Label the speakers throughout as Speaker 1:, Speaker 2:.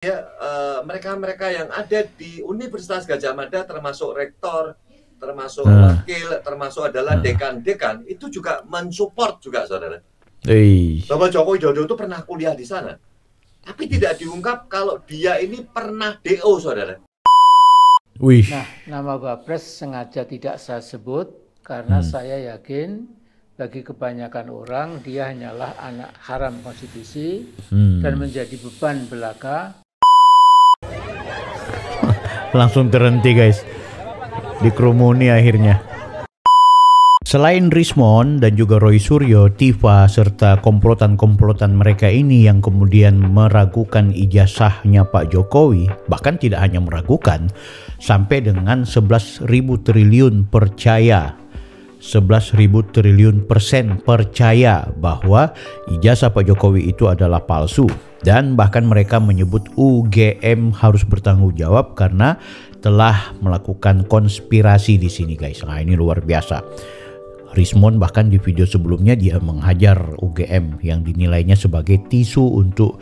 Speaker 1: Ya, mereka-mereka yang ada di Universitas Gadjah Mada, termasuk rektor, termasuk wakil, termasuk adalah dekan-dekan, itu juga mensupport juga, saudara. Bahwa Joko Widodo itu pernah kuliah di sana. Tapi tidak diungkap kalau dia ini pernah DO, saudara.
Speaker 2: Nah, nama Wapres sengaja tidak saya sebut karena saya yakin bagi kebanyakan orang dia hanyalah anak haram konstitusi dan menjadi beban belaka.
Speaker 3: Langsung terhenti guys, dikerumuni akhirnya. Selain Rismond dan juga Roy Suryo, Tifa, serta komplotan-komplotan mereka ini yang kemudian meragukan ijazahnya Pak Jokowi, bahkan tidak hanya meragukan, sampai dengan 11.000 triliun percaya, 11.000 triliun % percaya bahwa ijazah Pak Jokowi itu adalah palsu. Dan bahkan mereka menyebut UGM harus bertanggung jawab karena telah melakukan konspirasi di sini guys. Nah, ini luar biasa. Rismond bahkan di video sebelumnya dia menghajar UGM yang dinilainya sebagai tisu untuk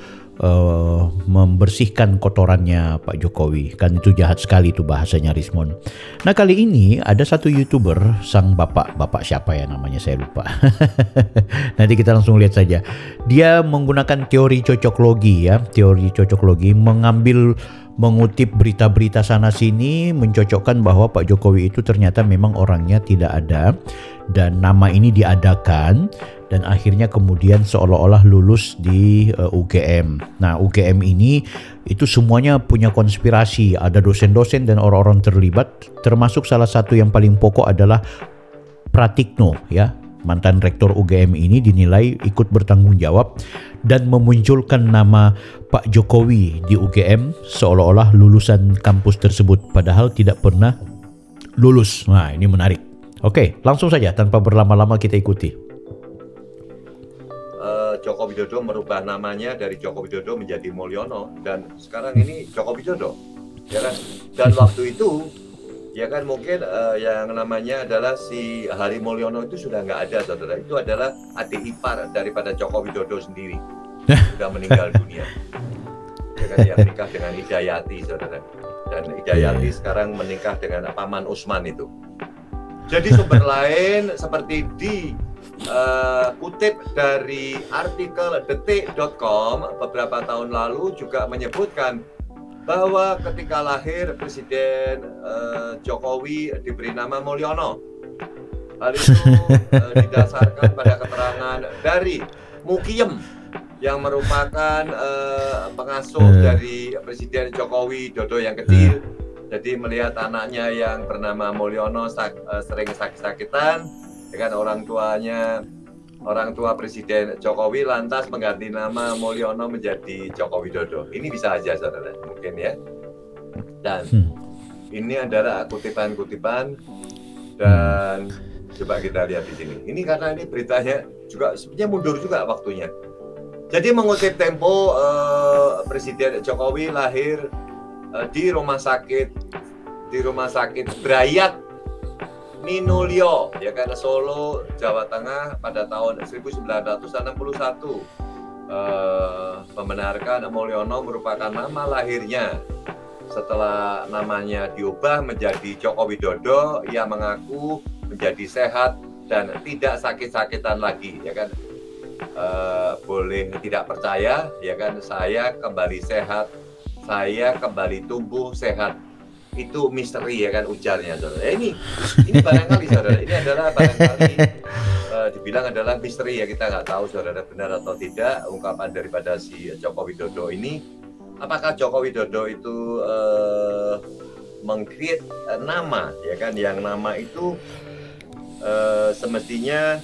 Speaker 3: membersihkan kotorannya Pak Jokowi. Kan itu jahat sekali itu bahasanya Rismond. Nah, kali ini ada satu YouTuber, sang bapak siapa ya namanya saya lupa. Nanti kita langsung lihat saja. Dia menggunakan teori cocok logi ya, teori cocok logi, mengutip berita-berita sana sini, mencocokkan bahwa Pak Jokowi itu ternyata memang orangnya tidak ada dan nama ini diadakan dan akhirnya kemudian seolah-olah lulus di UGM. Nah, UGM ini itu semuanya punya konspirasi, ada dosen-dosen dan orang-orang terlibat, termasuk salah satu yang paling pokok adalah Pratikno ya. Mantan rektor UGM ini dinilai ikut bertanggung jawab dan memunculkan nama Pak Jokowi di UGM seolah-olah lulusan kampus tersebut padahal tidak pernah lulus. Nah, ini menarik. Oke, langsung saja tanpa berlama-lama kita ikuti.
Speaker 1: Joko Widodo merubah namanya dari Joko Widodo menjadi Mulyono dan sekarang ini Joko Widodo, ya kan? Dan waktu itu ya kan mungkin yang namanya adalah si Hari Mulyono itu sudah nggak ada, saudara. Itu adalah adik ipar daripada Joko Widodo sendiri, sudah meninggal dunia. Ya kan, yang menikah dengan Hidayati, saudara. Dan Hidayati sekarang menikah dengan Paman Usman itu. Jadi sumber lain seperti kutip dari artikel detik.com beberapa tahun lalu juga menyebutkan bahwa ketika lahir Presiden Jokowi diberi nama Mulyono. Hal itu didasarkan pada keterangan dari Mukiem yang merupakan pengasuh dari Presiden Jokowi Dodo yang kecil. Jadi melihat anaknya yang bernama Mulyono sering sakit-sakitan, dengan orang tua Presiden Jokowi lantas mengganti nama Mulyono menjadi Joko Widodo. Ini bisa aja, saudara, mungkin ya. Dan ini adalah kutipan-kutipan dan coba kita lihat di sini. Ini karena ini beritanya juga sebenarnya mundur juga waktunya. Jadi mengutip Tempo, Presiden Jokowi lahir di rumah sakit Brayat Minulyo, ya kan, Solo, Jawa Tengah pada tahun 1961. Membenarkan Mulyono merupakan nama lahirnya. Setelah namanya diubah menjadi Joko Widodo, ia mengaku menjadi sehat dan tidak sakit-sakitan lagi, ya kan. Boleh tidak percaya, ya kan, saya kembali sehat, saya kembali tumbuh sehat. Itu misteri, ya kan, ujarnya, saudara. Ini barangkali, saudara, ini adalah barangkali dibilang adalah misteri, ya, kita nggak tahu, saudara, benar atau tidak ungkapan daripada si Joko Widodo ini. Apakah Joko Widodo itu meng-create nama, ya kan, yang nama itu semestinya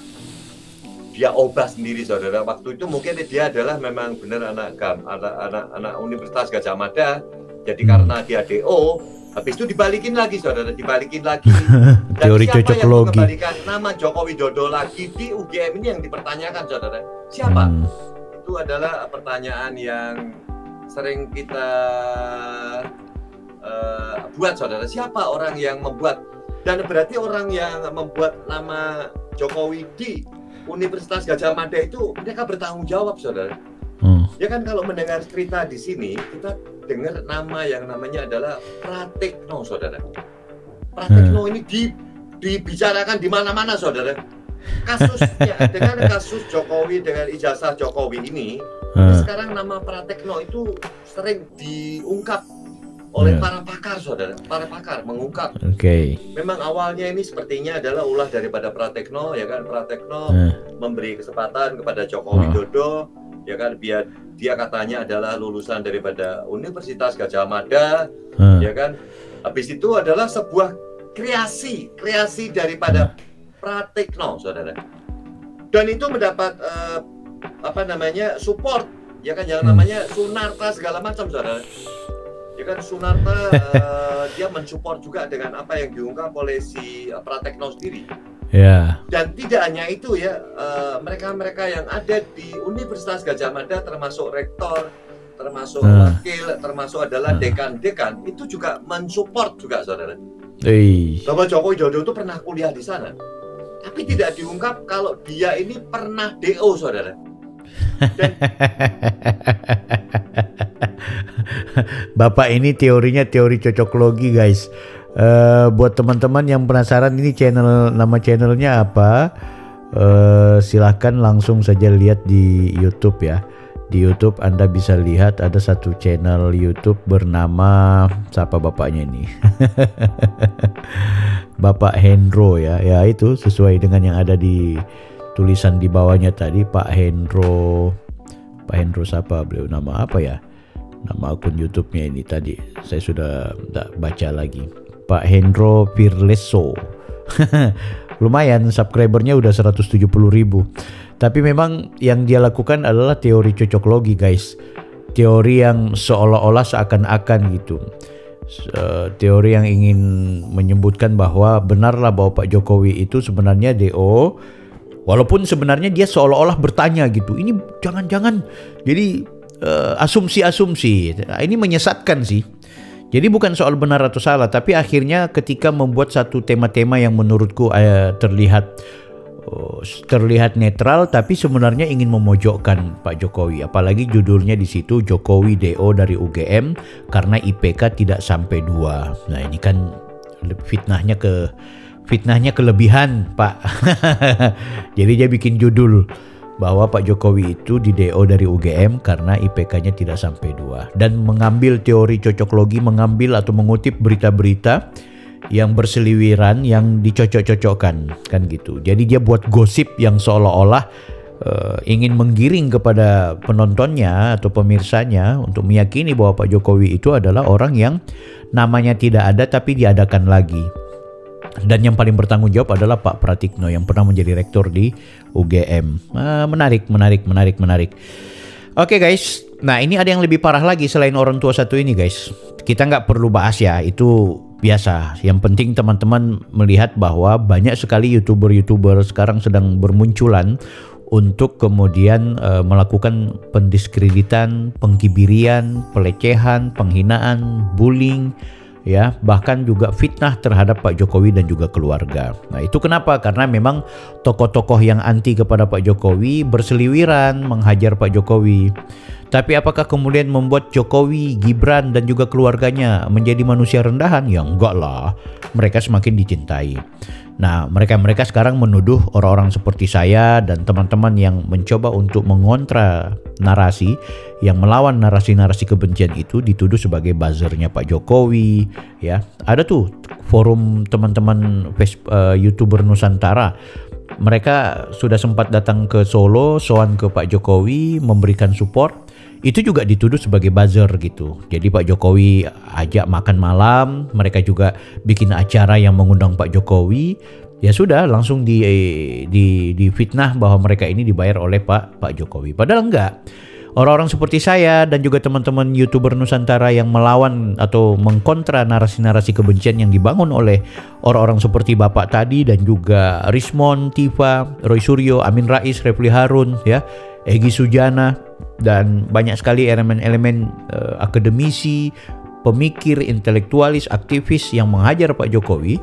Speaker 1: dia ubah sendiri, saudara. Waktu itu mungkin dia adalah memang benar anak Universitas Gadjah Mada. Jadi karena dia DO, habis itu dibalikin lagi, saudara, dibalikin lagi. Dan
Speaker 3: teori
Speaker 1: siapa
Speaker 3: cocok
Speaker 1: yang
Speaker 3: logi
Speaker 1: mengembalikan nama Joko Widodo lagi di UGM ini yang dipertanyakan, saudara? Siapa? Itu adalah pertanyaan yang sering kita buat, saudara. Siapa orang yang membuat? Dan berarti orang yang membuat nama Jokowi di Universitas Gadjah Mada itu mereka bertanggung jawab, saudara. Ya kan, kalau mendengar cerita di sini kita dengar nama yang namanya adalah Pratikno, saudara. Pratikno ini dibicarakan di mana-mana, saudara. Kasusnya dengan kasus Jokowi dengan ijazah Jokowi ini, sekarang nama Pratikno itu sering diungkap oleh para pakar, saudara. Para pakar mengungkap. Memang awalnya ini sepertinya adalah ulah daripada Pratikno, ya kan? Pratikno memberi kesempatan kepada Joko Widodo, ya kan? Biar dia katanya adalah lulusan daripada Universitas Gadjah Mada, ya kan? Habis itu adalah sebuah kreasi daripada Pratikno, saudara. Dan itu mendapat support, ya kan, yang namanya Sunarta segala macam, saudara. Ya kan, Sunarta dia mensupport juga dengan apa yang diungkap oleh si Pratikno sendiri. Dan tidak hanya itu ya, mereka-mereka yang ada di Universitas Gadjah Mada, termasuk rektor, termasuk wakil, termasuk adalah dekan-dekan, itu juga mensupport juga, saudara. Bahwa Joko Widodo itu pernah kuliah di sana. Tapi tidak diungkap kalau dia ini pernah DO, saudara. Dan
Speaker 3: Bapak ini teorinya teori cocoklogi, guys. Buat teman-teman yang penasaran ini nama channelnya apa, silahkan langsung saja lihat di YouTube ya. Di YouTube Anda bisa lihat ada satu channel YouTube bernama siapa bapaknya ini? Bapak Hendro ya. Ya itu sesuai dengan yang ada di tulisan di bawahnya tadi, Pak Hendro. Pak Hendro siapa? Beliau nama apa ya? Nama akun YouTube-nya ini tadi saya sudah tidak baca lagi. Pak Hendro Firleso. Lumayan subscribernya udah 170.000. Tapi memang yang dia lakukan adalah teori cocoklogi, guys. Teori yang seolah-olah seakan-akan gitu. Teori yang ingin menyebutkan bahwa benarlah bahwa Pak Jokowi itu sebenarnya DO. Walaupun sebenarnya dia seolah-olah bertanya gitu. Ini jangan-jangan. Jadi asumsi-asumsi. Ini menyesatkan sih. Jadi bukan soal benar atau salah. Tapi akhirnya ketika membuat satu tema-tema yang menurutku terlihat netral, tapi sebenarnya ingin memojokkan Pak Jokowi. Apalagi judulnya di situ Jokowi DO dari UGM karena IPK tidak sampai 2. Nah ini kan fitnahnya kelebihan, Pak. Jadi dia bikin judul bahwa Pak Jokowi itu di DO dari UGM karena IPK-nya tidak sampai 2, dan mengambil teori cocoklogi, mengambil atau mengutip berita-berita yang berseliweran yang dicocok-cocokkan kan gitu. Jadi dia buat gosip yang seolah-olah ingin menggiring kepada penontonnya atau pemirsanya untuk meyakini bahwa Pak Jokowi itu adalah orang yang namanya tidak ada tapi diadakan lagi. Dan yang paling bertanggung jawab adalah Pak Pratikno yang pernah menjadi rektor di UGM. Menarik. Oke guys, nah ini ada yang lebih parah lagi selain orang tua satu ini, guys. Kita nggak perlu bahas ya, itu biasa. Yang penting teman-teman melihat bahwa banyak sekali YouTuber sekarang sedang bermunculan untuk kemudian melakukan pendiskreditan, pengkibirian, pelecehan, penghinaan, bullying, ya, bahkan juga fitnah terhadap Pak Jokowi dan juga keluarga. Nah itu kenapa? Karena memang tokoh-tokoh yang anti kepada Pak Jokowi berseliweran menghajar Pak Jokowi. Tapi apakah kemudian membuat Jokowi, Gibran dan juga keluarganya menjadi manusia rendahan? Ya enggak lah, mereka semakin dicintai. Nah mereka sekarang menuduh orang-orang seperti saya dan teman-teman yang mencoba untuk mengontra narasi, yang melawan narasi-narasi kebencian itu, dituduh sebagai buzzernya Pak Jokowi. Ya, ada tuh forum teman-teman YouTuber Nusantara. Mereka sudah sempat datang ke Solo, soan ke Pak Jokowi, memberikan support. Itu juga dituduh sebagai buzzer gitu. Jadi Pak Jokowi ajak makan malam, mereka juga bikin acara yang mengundang Pak Jokowi. Ya sudah, langsung di fitnah bahwa mereka ini dibayar oleh Pak Jokowi. Padahal enggak. Orang-orang seperti saya dan juga teman-teman YouTuber Nusantara yang melawan atau mengkontra narasi-narasi kebencian yang dibangun oleh orang-orang seperti Bapak tadi dan juga Rismon, Tifa, Roy Suryo, Amin Rais, Refli Harun, ya, Egy Sujana, dan banyak sekali elemen-elemen akademisi, pemikir, intelektualis, aktivis yang menghajar Pak Jokowi.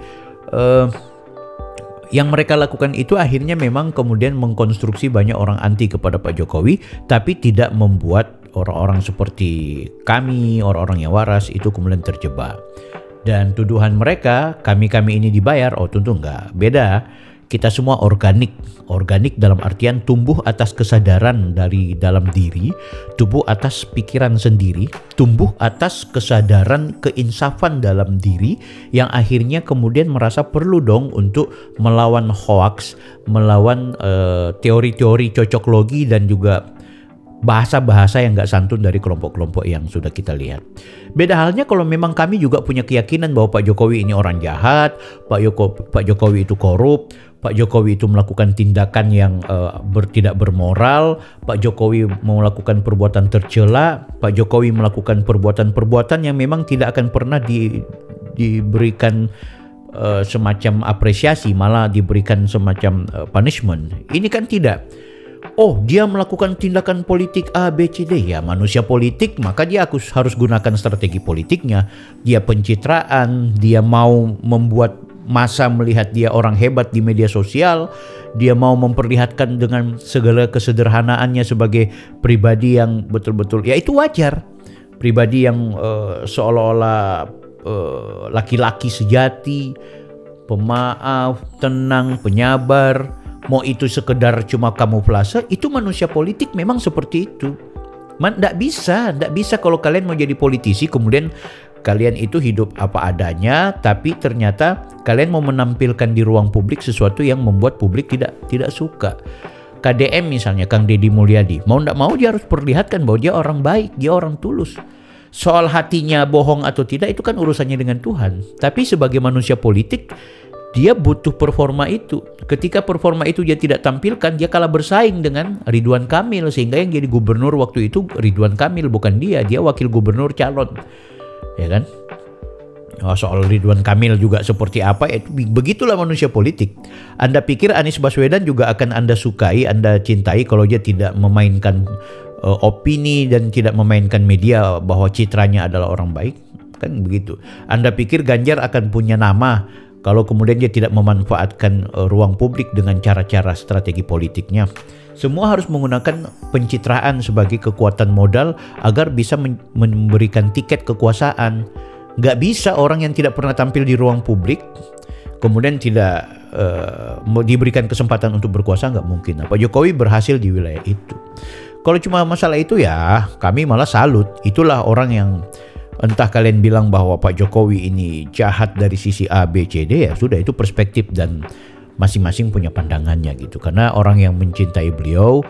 Speaker 3: Yang mereka lakukan itu akhirnya memang kemudian mengkonstruksi banyak orang anti kepada Pak Jokowi, tapi tidak membuat orang-orang seperti kami, orang-orang yang waras itu kemudian terjebak. Dan tuduhan mereka, kami ini dibayar, oh tentu enggak. Beda, kita semua organik dalam artian tumbuh atas kesadaran dari dalam diri, tumbuh atas pikiran sendiri, tumbuh atas kesadaran keinsafan dalam diri yang akhirnya kemudian merasa perlu dong untuk melawan hoax, melawan teori-teori cocok logi dan juga bahasa-bahasa yang gak santun dari kelompok-kelompok yang sudah kita lihat. Beda halnya kalau memang kami juga punya keyakinan bahwa Pak Jokowi ini orang jahat, Pak Jokowi itu korup, Pak Jokowi itu melakukan tindakan yang tidak bermoral, Pak Jokowi melakukan perbuatan tercela, Pak Jokowi melakukan perbuatan-perbuatan yang memang tidak akan pernah diberikan semacam apresiasi, malah diberikan semacam punishment. Ini kan tidak. Oh, dia melakukan tindakan politik A, B, C, D. Ya, manusia politik, maka dia harus gunakan strategi politiknya. Dia pencitraan, dia mau membuat masa melihat dia orang hebat di media sosial. Dia mau memperlihatkan dengan segala kesederhanaannya sebagai pribadi yang betul-betul, ya itu wajar. Pribadi yang seolah-olah laki-laki sejati, pemaaf, tenang, penyabar. Mau itu sekedar cuma kamuflase, itu manusia politik memang seperti itu. Nggak bisa kalau kalian mau jadi politisi kemudian kalian itu hidup apa adanya, tapi ternyata kalian mau menampilkan di ruang publik sesuatu yang membuat publik tidak suka. KDM misalnya, Kang Deddy Mulyadi, mau nggak mau dia harus perlihatkan bahwa dia orang baik, dia orang tulus. Soal hatinya bohong atau tidak itu kan urusannya dengan Tuhan. Tapi sebagai manusia politik, dia butuh performa itu. Ketika performa itu dia tidak tampilkan, dia kalah bersaing dengan Ridwan Kamil. Sehingga yang jadi gubernur waktu itu Ridwan Kamil, bukan dia wakil gubernur calon. Ya kan? Oh, soal Ridwan Kamil juga seperti apa, begitulah manusia politik. Anda pikir Anies Baswedan juga akan Anda sukai, Anda cintai kalau dia tidak memainkan opini dan tidak memainkan media bahwa citranya adalah orang baik? Kan begitu. Anda pikir Ganjar akan punya nama kalau kemudian dia tidak memanfaatkan ruang publik dengan cara-cara strategi politiknya? Semua harus menggunakan pencitraan sebagai kekuatan modal agar bisa memberikan tiket kekuasaan. Nggak bisa orang yang tidak pernah tampil di ruang publik kemudian tidak diberikan kesempatan untuk berkuasa, nggak mungkin. Pak Jokowi berhasil di wilayah itu. Kalau cuma masalah itu ya kami malah salut. Itulah orang yang, entah kalian bilang bahwa Pak Jokowi ini jahat dari sisi A, B, C, D, ya sudah, itu perspektif dan masing-masing punya pandangannya gitu. Karena orang yang mencintai beliau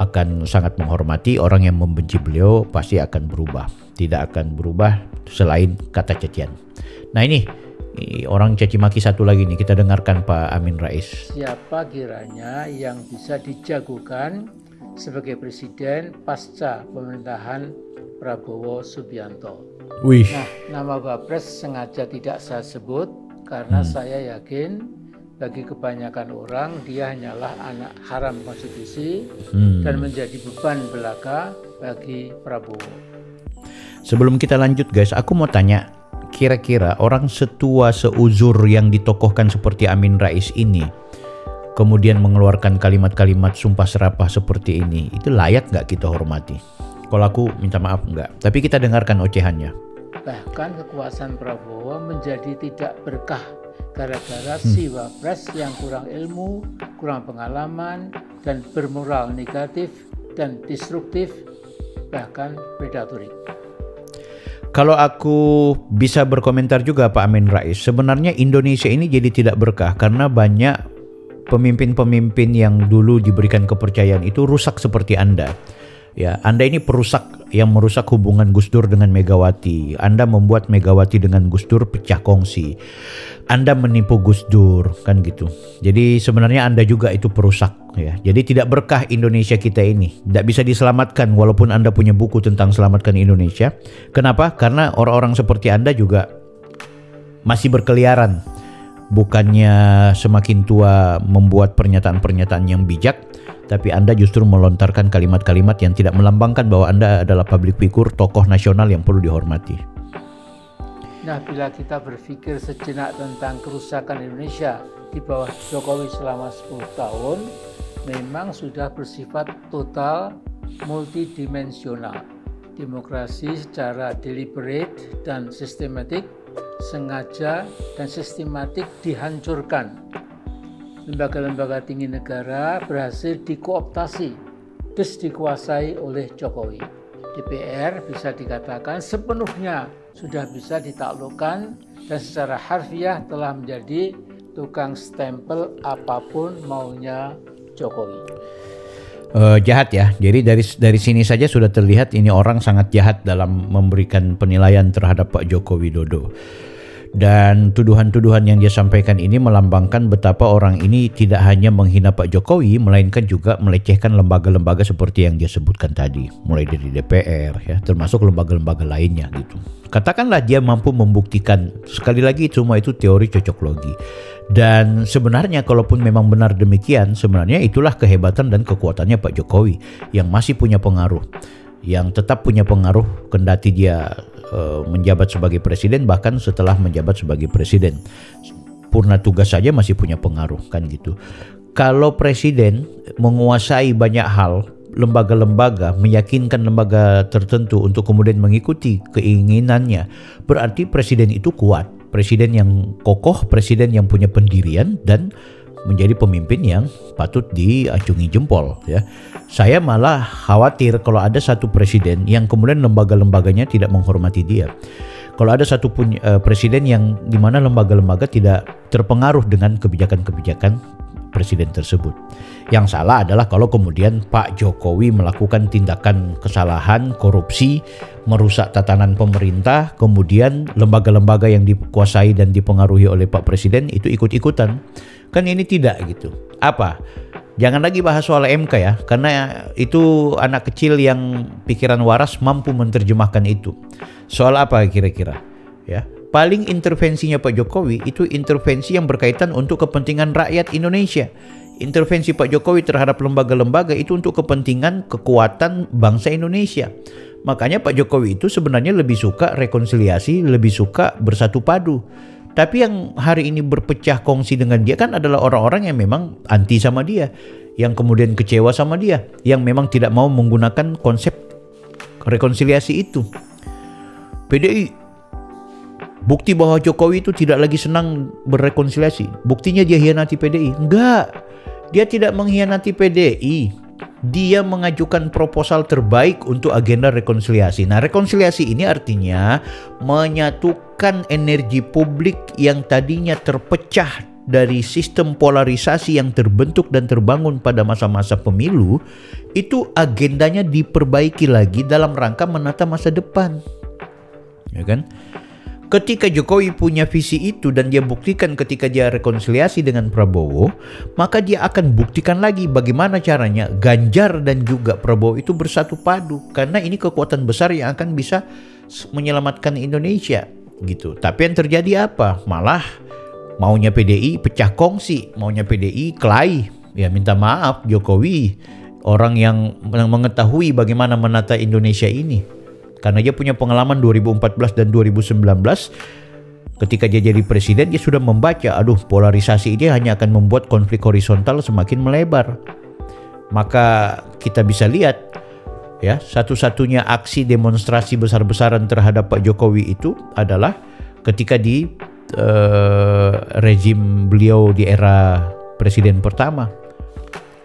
Speaker 3: akan sangat menghormati, orang yang membenci beliau pasti akan berubah. Tidak akan berubah selain kata cacian. Nah ini orang caci maki satu lagi nih, kita dengarkan Pak Amin Rais.
Speaker 2: Siapa kiranya yang bisa dijagokan sebagai presiden pasca pemerintahan Prabowo Subianto?
Speaker 3: Wih.
Speaker 2: Nah, nama Wapres sengaja tidak saya sebut karena saya yakin bagi kebanyakan orang dia hanyalah anak haram konstitusi dan menjadi beban belaka bagi Prabowo.
Speaker 3: Sebelum kita lanjut guys, aku mau tanya, kira-kira orang setua seuzur yang ditokohkan seperti Amin Rais ini kemudian mengeluarkan kalimat-kalimat sumpah serapah seperti ini, itu layak nggak kita hormati? Kalau aku minta maaf enggak, tapi kita dengarkan ocehannya.
Speaker 2: Bahkan kekuasaan Prabowo menjadi tidak berkah gara-gara si Wapres yang kurang ilmu, kurang pengalaman, dan bermoral negatif dan destruktif, bahkan predatorik.
Speaker 3: Kalau aku bisa berkomentar juga Pak Amin Rais, sebenarnya Indonesia ini jadi tidak berkah karena banyak pemimpin-pemimpin yang dulu diberikan kepercayaan itu rusak seperti Anda. Ya, Anda ini perusak yang merusak hubungan Gus Dur dengan Megawati. Anda membuat Megawati dengan Gus Dur pecah kongsi. Anda menipu Gus Dur, kan gitu. Jadi sebenarnya Anda juga itu perusak ya. Jadi tidak berkah Indonesia kita ini. Tidak bisa diselamatkan walaupun Anda punya buku tentang selamatkan Indonesia. Kenapa? Karena orang-orang seperti Anda juga masih berkeliaran. Bukannya semakin tua membuat pernyataan-pernyataan yang bijak, tapi Anda justru melontarkan kalimat-kalimat yang tidak melambangkan bahwa Anda adalah public figure, tokoh nasional yang perlu dihormati.
Speaker 2: Nah, bila kita berpikir sejenak tentang kerusakan Indonesia di bawah Jokowi selama 10 tahun, memang sudah bersifat total multidimensional. demokrasi secara deliberate dan sistematik, sengaja dan sistematik dihancurkan. Lembaga-lembaga tinggi negara berhasil dikooptasi, dikuasai oleh Jokowi. DPR bisa dikatakan sepenuhnya sudah bisa ditaklukkan dan secara harfiah telah menjadi tukang stempel apapun maunya Jokowi.
Speaker 3: Jahat ya. Jadi dari sini saja sudah terlihat ini orang sangat jahat dalam memberikan penilaian terhadap Pak Joko Widodo. Dan tuduhan-tuduhan yang dia sampaikan ini melambangkan betapa orang ini tidak hanya menghina Pak Jokowi, melainkan juga melecehkan lembaga-lembaga seperti yang dia sebutkan tadi, mulai dari DPR ya, termasuk lembaga-lembaga lainnya gitu. Katakanlah dia mampu membuktikan, sekali lagi semua itu teori cocok logi. Dan sebenarnya kalaupun memang benar demikian, sebenarnya itulah kehebatan dan kekuatannya Pak Jokowi yang masih punya pengaruh, yang tetap punya pengaruh kendati dia menjabat sebagai presiden, bahkan setelah menjabat sebagai presiden purna tugas saja masih punya pengaruh kan gitu. Kalau presiden menguasai banyak hal, lembaga-lembaga, meyakinkan lembaga tertentu untuk kemudian mengikuti keinginannya, berarti presiden itu kuat, presiden yang kokoh, presiden yang punya pendirian dan menjadi pemimpin yang patut diacungi jempol ya. Saya malah khawatir kalau ada satu presiden yang kemudian lembaga-lembaganya tidak menghormati dia. Kalau ada satu presiden yang dimana lembaga-lembaga tidak terpengaruh dengan kebijakan-kebijakan presiden tersebut. Yang salah adalah kalau kemudian Pak Jokowi melakukan tindakan kesalahan, korupsi, merusak tatanan pemerintah, kemudian lembaga-lembaga yang dikuasai dan dipengaruhi oleh Pak Presiden itu ikut-ikutan. Kan ini tidak gitu. Apa? Jangan lagi bahas soal MK ya, karena itu anak kecil yang pikiran waras mampu menerjemahkan itu. Soal apa kira-kira? Ya, paling intervensinya Pak Jokowi itu intervensi yang berkaitan untuk kepentingan rakyat Indonesia. Intervensi Pak Jokowi terhadap lembaga-lembaga itu untuk kepentingan kekuatan bangsa Indonesia. Makanya Pak Jokowi itu sebenarnya lebih suka rekonsiliasi, lebih suka bersatu padu. Tapi yang hari ini berpecah kongsi dengan dia kan adalah orang-orang yang memang anti sama dia, yang kemudian kecewa sama dia, yang memang tidak mau menggunakan konsep rekonsiliasi itu. PDI, bukti bahwa Jokowi itu tidak lagi senang berrekonsiliasi. Buktinya dia hianati PDI. Enggak, dia tidak mengkhianati PDI. Dia mengajukan proposal terbaik untuk agenda rekonsiliasi. Nah, rekonsiliasi ini artinya menyatukan energi publik yang tadinya terpecah dari sistem polarisasi yang terbentuk dan terbangun pada masa-masa pemilu. Itu agendanya diperbaiki lagi dalam rangka menata masa depan. Ya kan? Ketika Jokowi punya visi itu dan dia buktikan ketika dia rekonsiliasi dengan Prabowo, maka dia akan buktikan lagi bagaimana caranya Ganjar dan juga Prabowo itu bersatu padu, karena ini kekuatan besar yang akan bisa menyelamatkan Indonesia gitu. Tapi yang terjadi apa? Malah maunya PDI pecah kongsi, maunya PDI kelahi. Ya minta maaf, Jokowi orang yang mengetahui bagaimana menata Indonesia ini. Karena dia punya pengalaman 2014 dan 2019, ketika dia jadi presiden dia sudah membaca, polarisasi ini hanya akan membuat konflik horizontal semakin melebar. Maka kita bisa lihat ya, satu-satunya aksi demonstrasi besar-besaran terhadap Pak Jokowi itu adalah ketika di rezim beliau di era presiden pertama.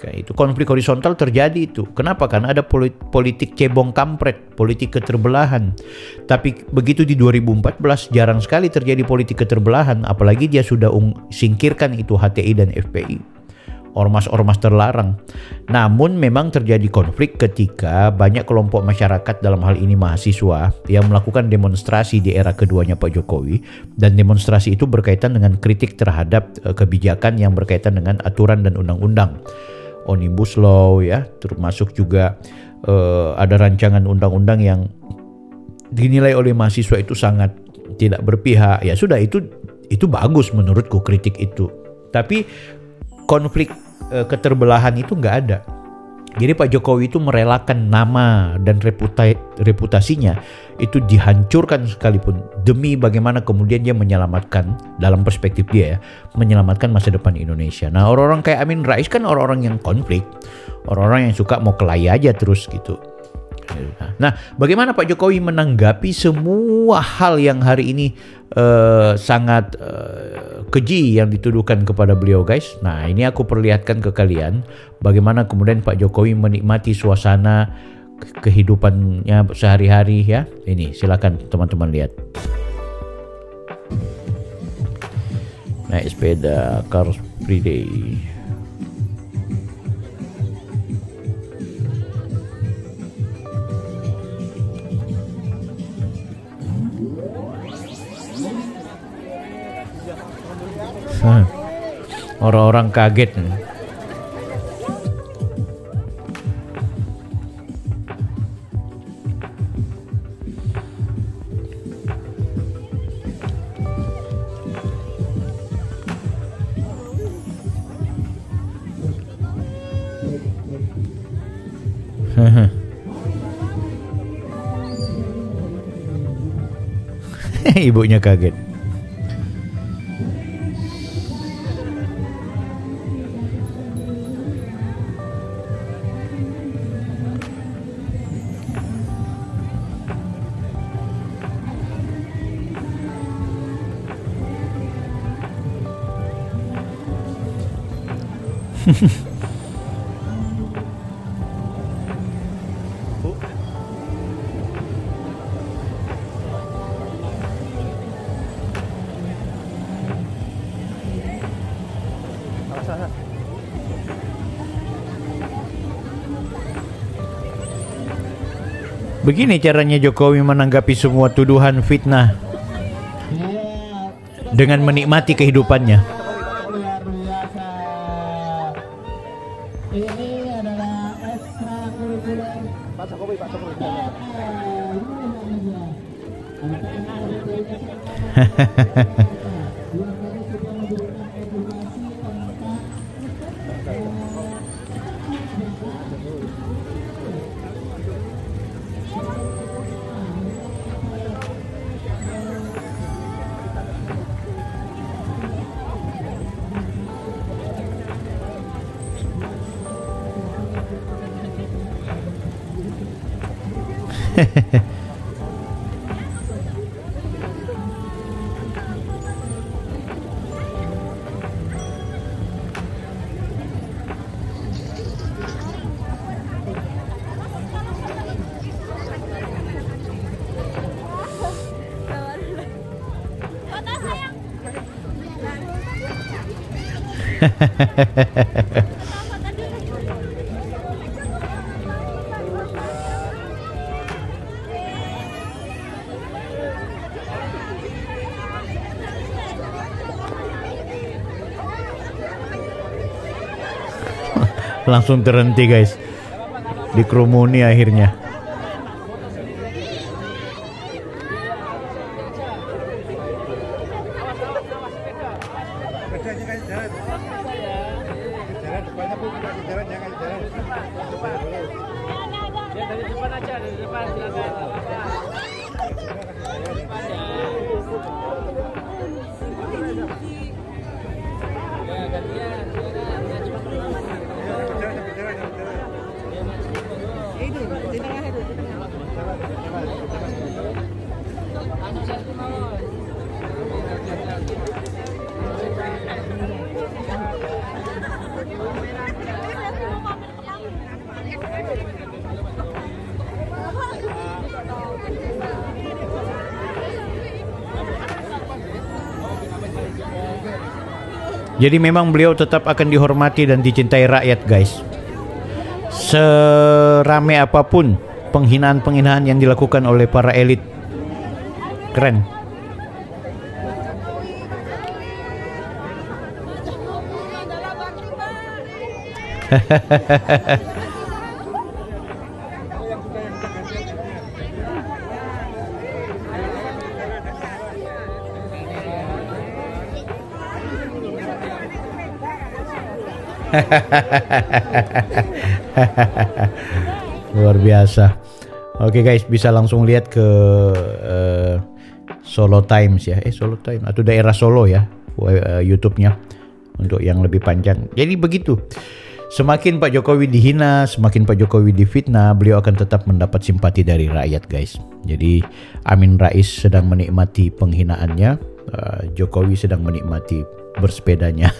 Speaker 3: Itu konflik horizontal terjadi itu. Kenapa? Karena ada politik cebong kampret, politik keterbelahan. Tapi begitu di 2014 jarang sekali terjadi politik keterbelahan, apalagi dia sudah singkirkan itu HTI dan FPI. Ormas-ormas terlarang. Namun memang terjadi konflik ketika banyak kelompok masyarakat, dalam hal ini mahasiswa, yang melakukan demonstrasi di era keduanya Pak Jokowi. Dan demonstrasi itu berkaitan dengan kritik terhadap kebijakan yang berkaitan dengan aturan dan undang-undang. Omnibus Law ya, termasuk juga ada rancangan undang-undang yang dinilai oleh mahasiswa itu sangat tidak berpihak. Ya sudah, itu bagus menurutku kritik itu. Tapi konflik keterbelahan itu nggak ada. Jadi Pak Jokowi itu merelakan nama dan reputasinya itu dihancurkan sekalipun demi bagaimana kemudian dia menyelamatkan, dalam perspektif dia ya, menyelamatkan masa depan Indonesia. Nah, orang-orang kayak Amin Rais kan orang-orang yang konflik, orang-orang yang suka mau kelahi aja terus gitu. Nah, bagaimana Pak Jokowi menanggapi semua hal yang hari ini sangat keji yang dituduhkan kepada beliau, guys? Nah, ini aku perlihatkan ke kalian bagaimana kemudian Pak Jokowi menikmati suasana kehidupannya sehari-hari ya. Ini silakan teman-teman lihat. Naik sepeda, Car Free Day. Orang-orang kaget. Ibunya kaget. Begini caranya Jokowi menanggapi semua tuduhan fitnah dengan menikmati kehidupannya.
Speaker 4: Ini adalah ekstrakurikuler. Pak Jokowi.
Speaker 3: Langsung terhenti, guys. Dikerumuni akhirnya. Jadi memang beliau tetap akan dihormati dan dicintai rakyat, guys. Serame apapun penghinaan-penghinaan yang dilakukan oleh para elit. Keren. Luar biasa. Oke guys, bisa langsung lihat ke Solo Times ya. Solo Times atau daerah Solo ya, YouTube-nya untuk yang lebih panjang. Jadi begitu. Semakin Pak Jokowi dihina, semakin Pak Jokowi difitnah, beliau akan tetap mendapat simpati dari rakyat, guys. Jadi Amin Rais sedang menikmati penghinaannya, Jokowi sedang menikmati bersepedanya.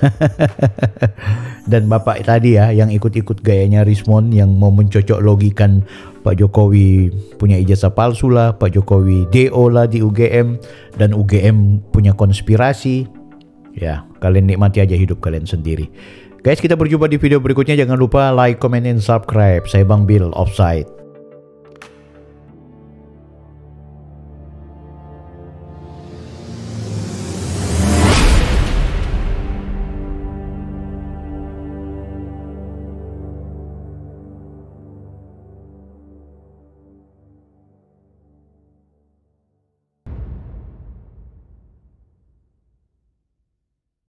Speaker 3: Dan Bapak tadi ya yang ikut-ikut gayanya Rismond yang mau mencocok logikan Pak Jokowi punya ijazah palsu lah, Pak Jokowi DO lah di UGM, dan UGM punya konspirasi. Ya, kalian nikmati aja hidup kalian sendiri. Guys, kita berjumpa di video berikutnya. Jangan lupa like, comment, and subscribe. Saya Bang Bill, Offside.